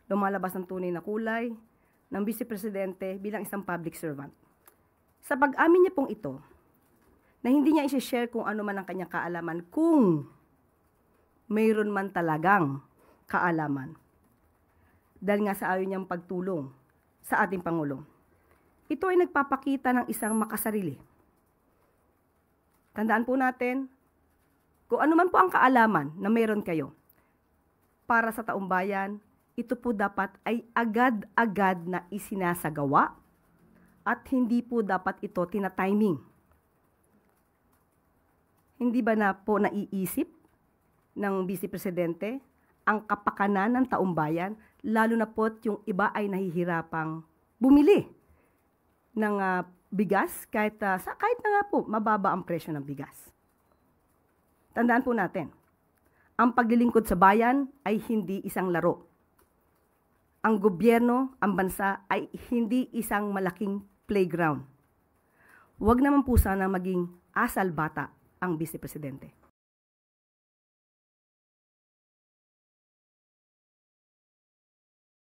lumalabas ang tunay na kulay ng Vice Presidente bilang isang public servant. Sa pag-amin niya pong ito, na hindi niya i-share kung ano man ang kanyang kaalaman, kung mayroon man talagang kaalaman. Dahil nga sa ayaw niyang pagtulong sa ating Pangulo. Ito ay nagpapakita ng isang makasarili. Tandaan po natin, kung ano man po ang kaalaman na mayroon kayo, para sa taong bayan, ito po dapat ay agad-agad na isinasagawa at hindi po dapat ito tina-timing. Hindi ba na po naiisip ng Vice Presidente ang kapakanan ng taong bayan, lalo na po yung iba ay nahihirapang bumili ng bigas kahit na nga po mababa ang presyo ng bigas. Tandaan po natin, ang paglilingkod sa bayan ay hindi isang laro. Ang gobyerno, ang bansa ay hindi isang malaking playground. Huwag naman po sana maging asal bata ang Vice Presidente.